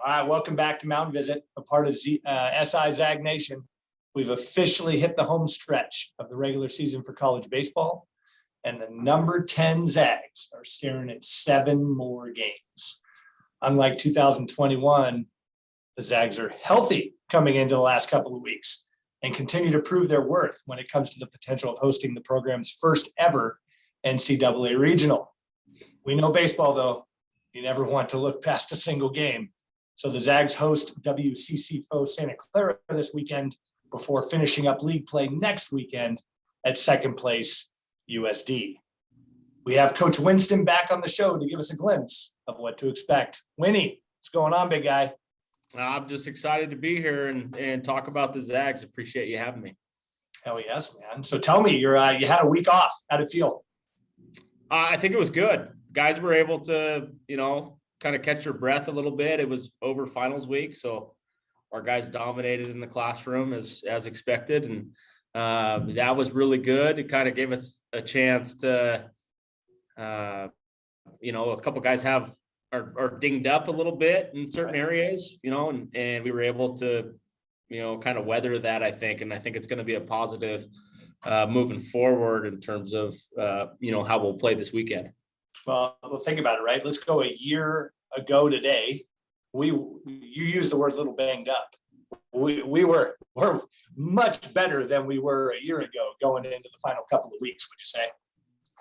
All right, welcome back to Mound Visit, a part of SI Zag Nation. We've officially hit the home stretch of the regular season for college baseball, and the number 10 Zags are staring at 7 more games. Unlike 2021, the Zags are healthy coming into the last couple of weeks and continue to prove their worth when it comes to the potential of hosting the program's first ever NCAA regional. We know baseball, though. You never want to look past a single game. So the Zags host WCC foe Santa Clara this weekend before finishing up league play next weekend at second place USD. We have Coach Winston back on the show to give us a glimpse of what to expect. Winnie, what's going on, big guy? I'm just excited to be here and talk about the Zags. Appreciate you having me. Hell yes, man. So tell me, you had a week off. How'd it feel? I think it was good. Guys were able to, kind of catch your breath a little bit. It was over finals week, so our guys dominated in the classroom as expected, and that was really good. It kind of gave us a chance to, a couple guys are dinged up a little bit in certain areas, and we were able to, kind of weather that, I think, and I think it's going to be a positive moving forward in terms of, how we'll play this weekend. Well, think about it, right? Let's go a year ago today. You used the word little banged up. We're much better than we were a year ago going into the final couple of weeks, would you say?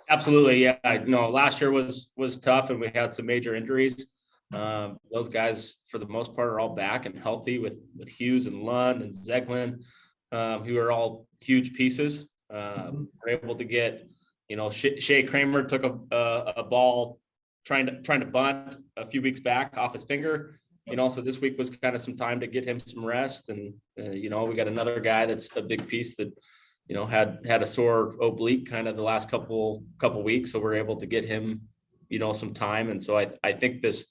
Absolutely. Yeah. No, last year was tough and we had some major injuries. Those guys, for the most part, are all back and healthy with Hughes and Lund and Zeglin, who are all huge pieces. We're able to get, Shea Kramer took a ball trying to bunt a few weeks back off his finger. So this week was kind of some time to get him some rest. And, we got another guy that's a big piece that, had a sore oblique kind of the last couple weeks. So we're able to get him, some time. And so I think this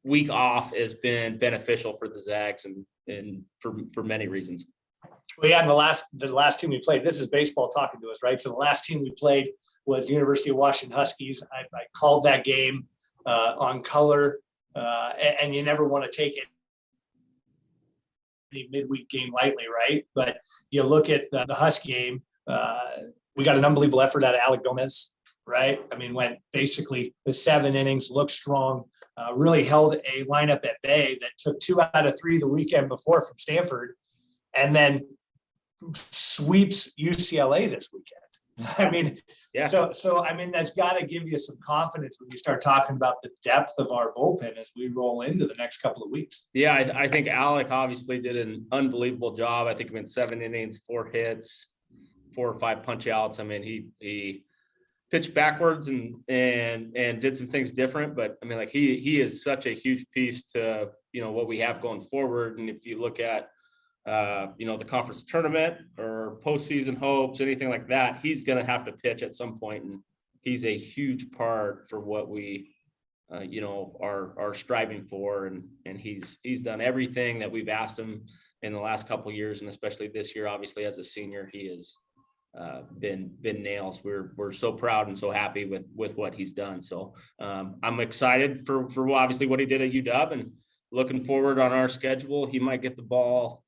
week off has been beneficial for the Zags and for many reasons. Well, yeah, and the last team we played, this is baseball talking to us, right? So the last team we played was University of Washington Huskies. I called that game on color, and you never want to take it any midweek game lightly, right? But you look at the Husky game, we got an unbelievable effort out of Alec Gomez, right? I mean, went basically the 7 innings, looked strong, really held a lineup at bay that took 2 out of 3 the weekend before from Stanford, and then sweeps UCLA this weekend. I mean, yeah. So I mean, that's got to give you some confidence when you start talking about the depth of our bullpen as we roll into the next couple of weeks. Yeah, I think Alec obviously did an unbelievable job. I think he went 7 innings, 4 hits, 4 or 5 punch outs. I mean, he pitched backwards and did some things different, but I mean, like he is such a huge piece to what we have going forward. And if you look at the conference tournament or postseason hopes, anything like that, he's going to have to pitch at some point, and he's a huge part for what we, are striving for. And he's done everything that we've asked him in the last couple of years, and especially this year. Obviously, as a senior, he has been nails. We're so proud and so happy with what he's done. So I'm excited for obviously what he did at UW, and looking forward on our schedule. He might get the ball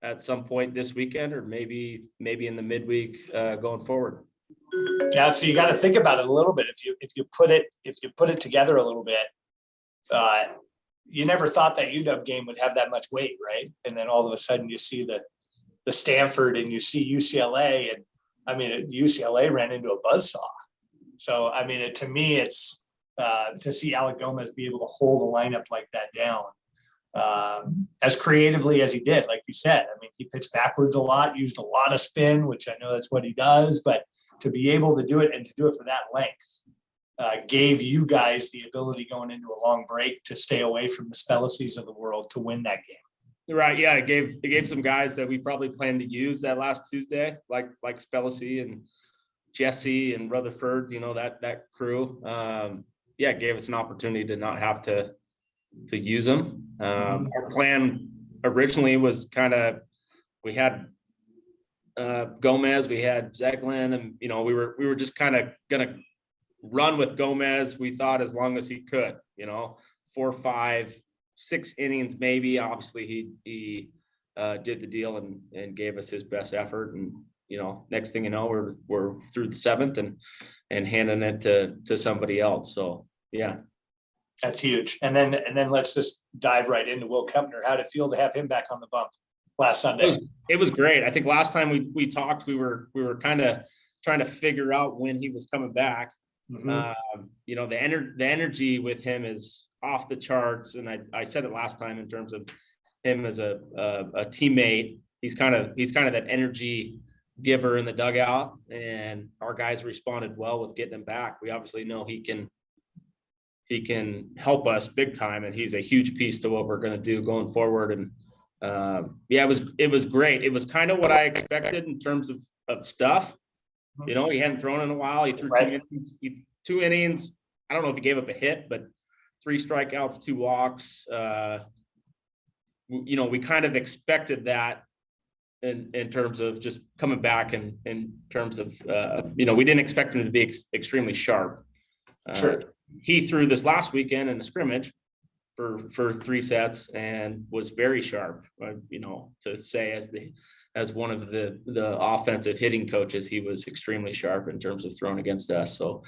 at some point this weekend, or maybe in the midweek going forward. Yeah, so you got to think about it a little bit. If you put it together a little bit, you never thought that UW game would have that much weight, right? And then all of a sudden you see the Stanford and you see UCLA, and I mean UCLA ran into a buzzsaw. So I mean, to me, it's to see Alec Gomez be able to hold a lineup like that down. As creatively as he did, like you said. I mean, he pitched backwards a lot, used a lot of spin, which I know that's what he does, but to be able to do it and to do it for that length gave you guys the ability going into a long break to stay away from the Spellacies of the world to win that game. Right. Yeah. It gave some guys that we probably planned to use that last Tuesday, like Spellacy and Jesse and Rutherford, that crew. It gave us an opportunity to not have to use them. Our plan originally was we had Gomez, we had Zeglin, and we were just kind of gonna run with Gomez. We thought as long as he could, 4, 5, 6 innings, maybe. Obviously he did the deal and gave us his best effort. And, next thing you know, we're through the 7th and handing it to somebody else. So, yeah. That's huge. And then let's just dive right into Will Kempner. How'd it feel to have him back on the bump last Sunday? It was great. I think last time we talked, we were kind of trying to figure out when he was coming back. Mm-hmm. The energy with him is off the charts. And I said it last time in terms of him as a teammate. He's kind of that energy giver in the dugout, and our guys responded well with getting him back. We obviously know he can help us big time, and he's a huge piece to what we're going to do going forward. And it was great. It was kind of what I expected in terms of stuff. He hadn't thrown in a while. He threw 2 innings. I don't know if he gave up a hit, but 3 strikeouts, 2 walks. We kind of expected that in terms of just coming back, and in terms of we didn't expect him to be extremely sharp. Sure. He threw this last weekend in a scrimmage for 3 sets and was very sharp. To say as one of the offensive hitting coaches, he was extremely sharp in terms of throwing against us. So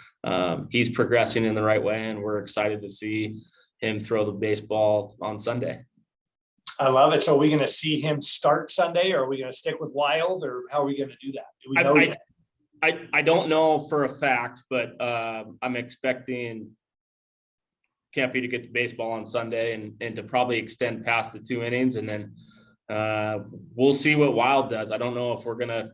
he's progressing in the right way, and we're excited to see him throw the baseball on Sunday. I love it. So are we going to see him start Sunday, or are we going to stick with Wild, or how are we going to do that? Do we know yet? I don't know for a fact, but I'm expecting Campy to get the baseball on Sunday and to probably extend past the 2 innings. And then we'll see what Wild does. I don't know if we're going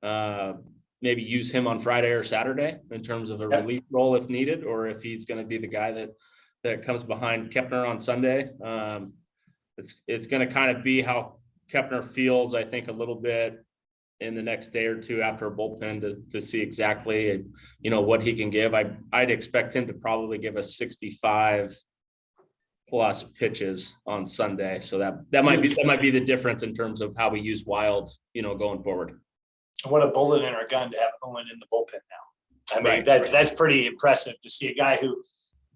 to maybe use him on Friday or Saturday in terms of a relief role if needed, or if he's going to be the guy that comes behind Kepner on Sunday. It's going to kind of be how Kepner feels, I think, a little bit in the next day or 2 after a bullpen to see exactly, what he can give. I'd expect him to probably give us 65 plus pitches on Sunday. So that might be the difference in terms of how we use Wild, going forward. What a bullet in our gun to have Owen in the bullpen now. I mean, that's pretty impressive to see a guy who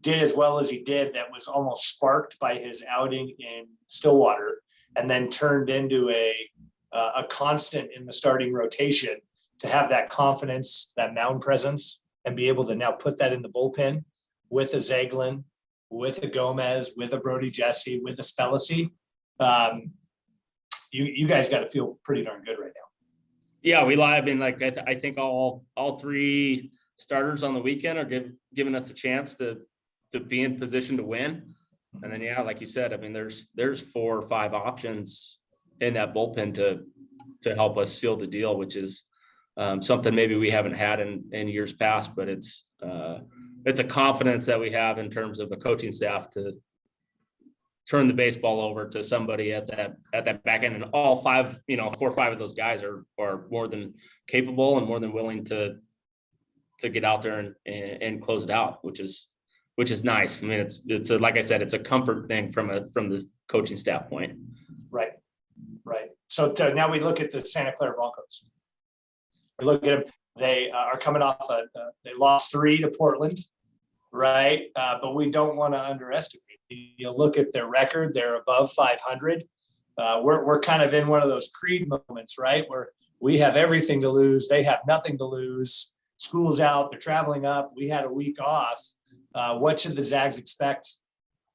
did as well as he did, that was almost sparked by his outing in Stillwater, and then turned into a constant in the starting rotation, to have that confidence, that mound presence, and be able to now put that in the bullpen with a Zaglin, with a Gomez, with a Brody Jesse, with a Spellacy. You guys got to feel pretty darn good right now. Yeah, I think all 3 starters on the weekend are giving us a chance to be in position to win. And then, like you said, I mean, there's 4 or 5 options in that bullpen to help us seal the deal, which is something maybe we haven't had in years past, but it's a confidence that we have in terms of a coaching staff to turn the baseball over to somebody at that back end. And all 5, 4 or 5 of those guys are more than capable and more than willing to get out there and close it out, which is nice. I mean, it's like I said, it's a comfort thing from the coaching staff point. Right. So now we look at the Santa Clara Broncos. We look at them. They are coming off they lost 3 to Portland, right? But we don't want to underestimate. You look at their record; they're above 500. We're kind of in one of those Creed moments, right, where we have everything to lose, they have nothing to lose. School's out, they're traveling up. We had a week off. What should the Zags expect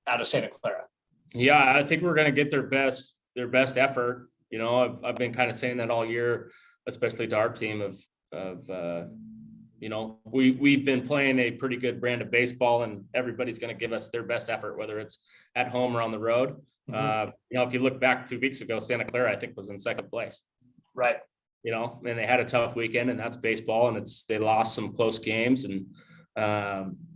out of Santa Clara? Yeah, I think we're going to get their best effort. I've been kind of saying that all year, especially to our team we've been playing a pretty good brand of baseball, and everybody's going to give us their best effort, whether it's at home or on the road. Mm-hmm. If you look back 2 weeks ago, Santa Clara, I think, was in 2nd place. Right. And they had a tough weekend, and that's baseball, and they lost some close games, and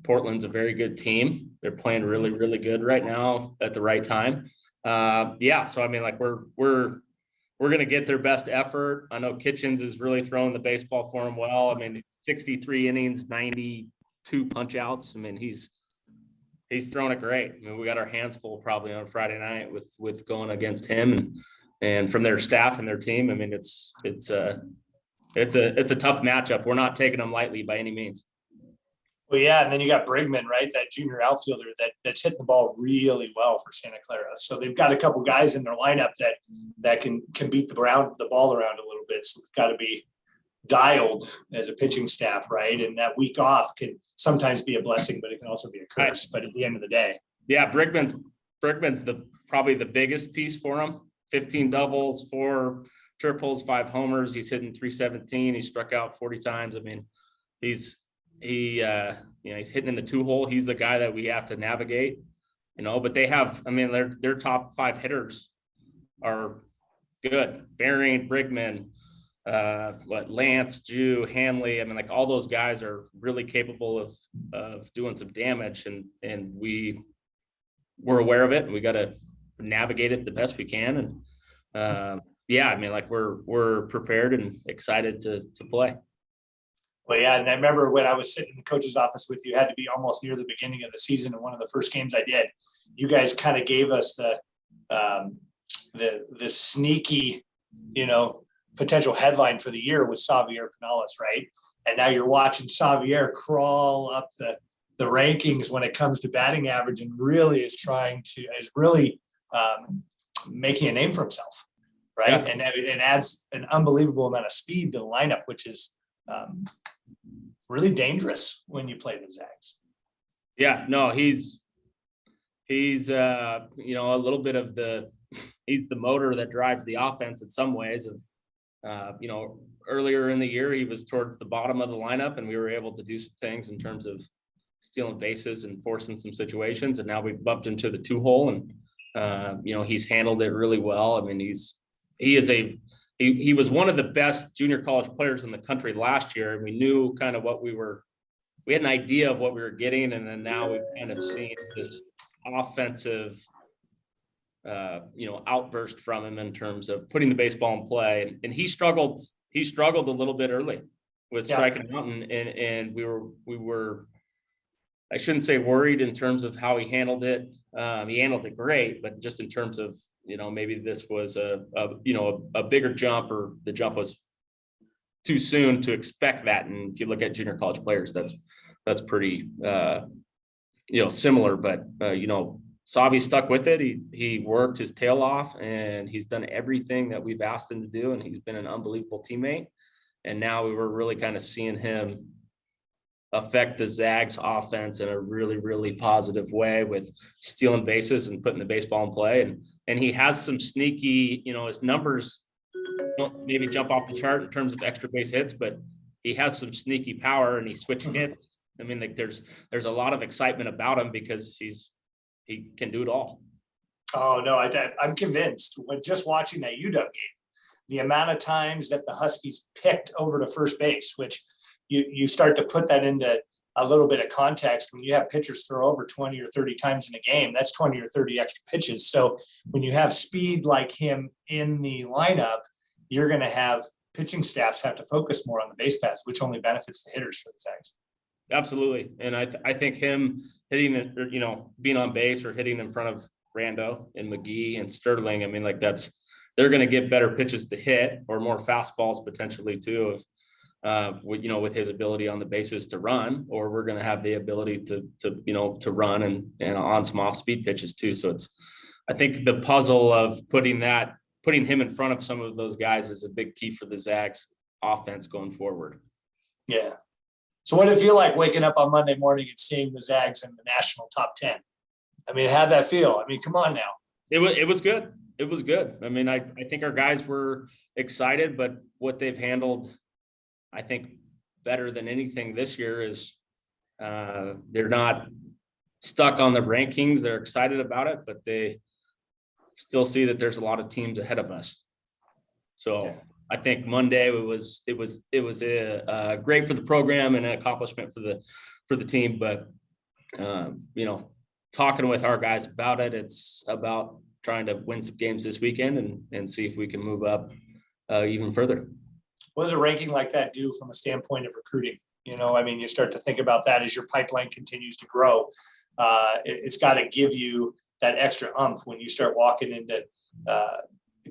Portland's a very good team. They're playing really, really good right now at the right time. So I mean, like we're going to get their best effort. I know Kitchens is really throwing the baseball for them well. I mean, 63 innings, 92 punch outs. I mean, he's throwing it great. I mean, we got our hands full probably on Friday night with going against him and from their staff and their team. I mean, it's a tough matchup. We're not taking them lightly by any means. Well, yeah, and then you got Brigman, right? That junior outfielder that's hitting the ball really well for Santa Clara. So they've got a couple guys in their lineup that can beat the ball around a little bit. So we've got to be dialed as a pitching staff, right? And that week off can sometimes be a blessing, but it can also be a curse. But at the end of the day, yeah, Brigman's probably the biggest piece for him. 15 doubles, 4 triples, 5 homers. He's hitting 317. He struck out 40 times. I mean, he's hitting in the 2-hole. He's the guy that we have to navigate, but they have, I mean, their top 5 hitters are good. Bearing, Brigman, Lance, Jew, Hanley. I mean, like all those guys are really capable of doing some damage, and we're aware of it, and we got to navigate it the best we can. And yeah, I mean, like we're prepared and excited to play. well, yeah, and I remember when I was sitting in the coach's office with you, it had to be almost near the beginning of the season, and one of the first games I did, you guys kind of gave us the sneaky, potential headline for the year with Xavier Pinales, right? And now you're watching Xavier crawl up the rankings when it comes to batting average, and really is really making a name for himself, right? Yeah. And it adds an unbelievable amount of speed to the lineup, which is really dangerous when you play the Zags. Yeah, no, he's a little bit of he's the motor that drives the offense in some ways. Earlier in the year, he was towards the bottom of the lineup, and we were able to do some things in terms of stealing bases and forcing some situations. And now we've bumped into the 2-hole, and he's handled it really well. I mean, he was one of the best junior college players in the country last year, and we knew kind of we had an idea of what we were getting, and then now we've kind of seen this offensive outburst from him in terms of putting the baseball in play. And he struggled a little bit early with striking out, and we were I shouldn't say worried in terms of how he handled it. He handled it great, but just in terms of maybe this was a bigger jump, or the jump was too soon to expect that. And if you look at junior college players, that's pretty similar, but Savi stuck with it. He worked his tail off, and he's done everything that we've asked him to do, and he's been an unbelievable teammate. And now we were really kind of seeing him affect the Zags offense in a really, really positive way, with stealing bases and putting the baseball in play. And he has some sneaky, his numbers don't maybe jump off the chart in terms of extra base hits, but he has some sneaky power, and he switched hits. I mean, like there's a lot of excitement about him because he can do it all. Oh no, I'm convinced when just watching that UW game, the amount of times that the Huskies picked over to first base, which you start to put that into a little bit of context. When you have pitchers throw over 20 or 30 times in a game, that's 20 or 30 extra pitches. So when you have speed like him in the lineup, you're going to have pitching staffs have to focus more on the base paths, which only benefits the hitters for the Zags. Absolutely. And I think him hitting it, being on base or hitting in front of Rando and McGee and Sterling, I mean, like they're going to get better pitches to hit, or more fastballs potentially too, with his ability on the bases to run, or we're going to have the ability to run and on some off speed pitches too. So I think the puzzle of putting him in front of some of those guys is a big key for the Zags offense going forward. Yeah. So what did it feel like waking up on Monday morning and seeing the Zags in the national top 10? I mean, how'd that feel? I mean, come on now. It was good. It was good. I mean, I think our guys were excited, but what they've handled, I think, better than anything this year is they're not stuck on the rankings. They're excited about it, but they still see that there's a lot of teams ahead of us. So I think Monday it was a great for the program and an accomplishment for the team. But talking with our guys about it, it's about trying to win some games this weekend and see if we can move up even further. What does a ranking like that do from a standpoint of recruiting? I mean, you start to think about that as your pipeline continues to grow. It's got to give you that extra oomph when you start walking into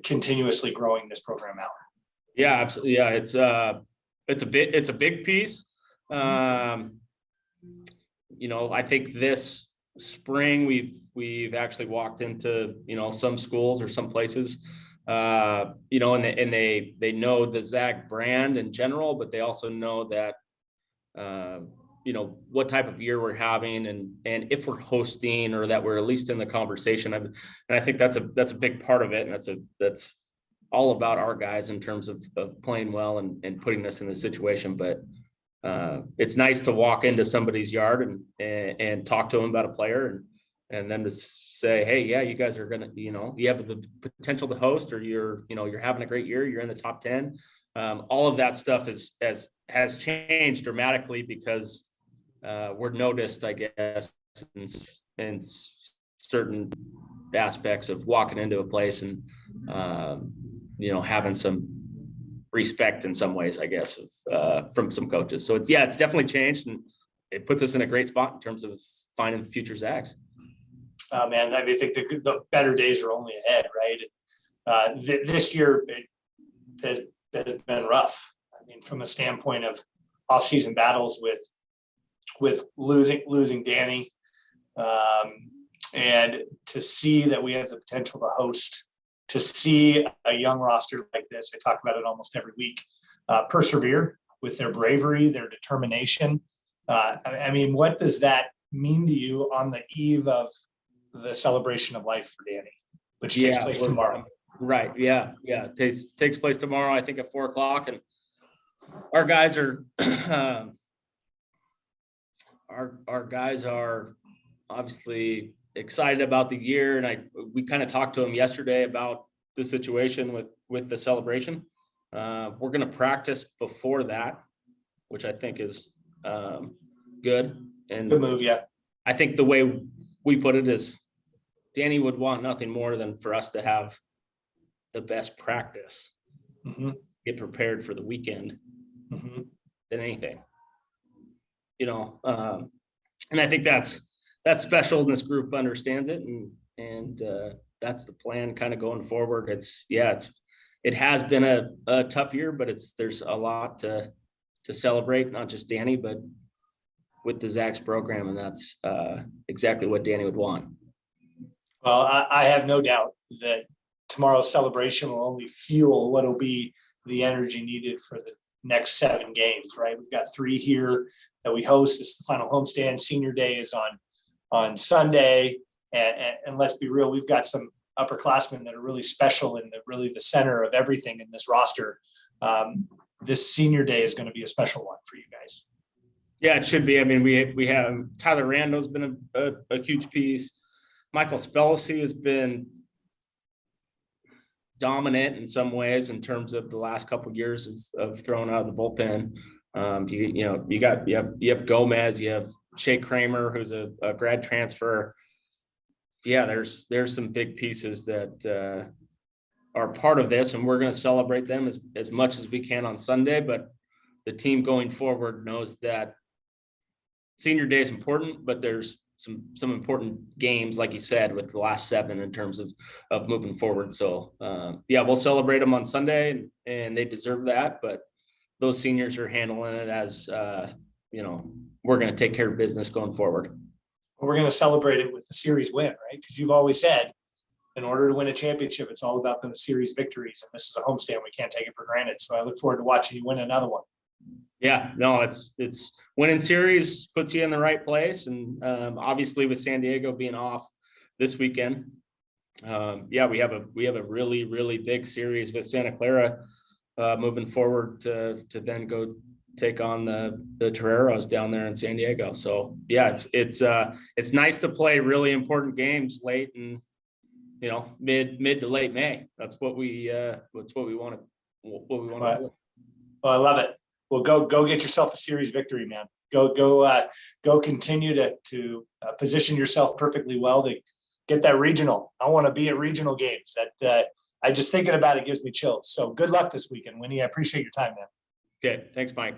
continuously growing this program out. Yeah, absolutely. Yeah, it's a big piece. I think this spring we've actually walked into, some schools or some places, and they know the Zag brand in general, but they also know that, what type of year we're having and if we're hosting or that we're at least in the conversation. And I think that's a big part of it. And that's all about our guys in terms of playing well and putting us in this situation. But it's nice to walk into somebody's yard and talk to them about a player and then to say, hey, yeah, you guys are going to, you have the potential to host, or you're having a great year. You're in the top 10. All of that stuff has changed dramatically because we're noticed, I guess, in certain aspects of walking into a place and, having some respect in some ways, I guess, from some coaches. So it's definitely changed, and it puts us in a great spot in terms of finding future Zags. Man, I think the better days are only ahead, right? This year has been rough. I mean, from a standpoint of off-season battles with losing Danny, and to see that we have the potential to host, to see a young roster like this, I talk about it almost every week, persevere with their bravery, their determination. I mean, what does that mean to you on the eve of the celebration of life for Danny, which takes place tomorrow? Right. Yeah. Takes place tomorrow, I think at 4:00, and our guys are, our guys are obviously excited about the year. And we kind of talked to them yesterday about the situation with the celebration. We're going to practice before that, which I think is good. And good move. Yeah. I think the way we put it is Danny would want nothing more than for us to have the best practice, get prepared for the weekend than anything, and I think that's special, and this group understands it, and that's the plan kind of going forward. It has been a tough year, but there's a lot to celebrate, not just Danny, but with the Zags program, and that's exactly what Danny would want. Well, I have no doubt that tomorrow's celebration will only fuel what will be the energy needed for the next 7 games, right? We've got 3 here that we host. This is the final homestand. Senior Day is on Sunday. And let's be real, we've got some upperclassmen that are really special and really the center of everything in this roster. This Senior Day is going to be a special one for you guys. Yeah, it should be. I mean, we have Tyler Rando's been a huge piece. Michael Spellacy has been dominant in some ways in terms of the last couple of years of throwing out of the bullpen. You have Gomez, you have Shea Kramer, who's a grad transfer. Yeah, there's some big pieces that are part of this, and we're going to celebrate them as much as we can on Sunday. But the team going forward knows that Senior Day is important, but there's some important games, like you said, with the last 7 in terms of moving forward. So we'll celebrate them on Sunday, and they deserve that. But those seniors are handling it as we're going to take care of business going forward. We're going to celebrate it with the series win, right? Because you've always said, in order to win a championship, it's all about those series victories. And this is a homestand. We can't take it for granted. So I look forward to watching you win another one. Yeah, no, it's winning series puts you in the right place. And obviously with San Diego being off this weekend, we have a really, really big series with Santa Clara moving forward to then go take on the Toreros down there in San Diego. So yeah, it's nice to play really important games late and mid to late May. That's what we want to do. Well, I love it. Well, go get yourself a series victory, man. Go continue to position yourself perfectly well to get that regional. I want to be at regional games. That I just thinking about it gives me chills. So good luck this weekend, Winnie. I appreciate your time, man. Okay, thanks, Mike.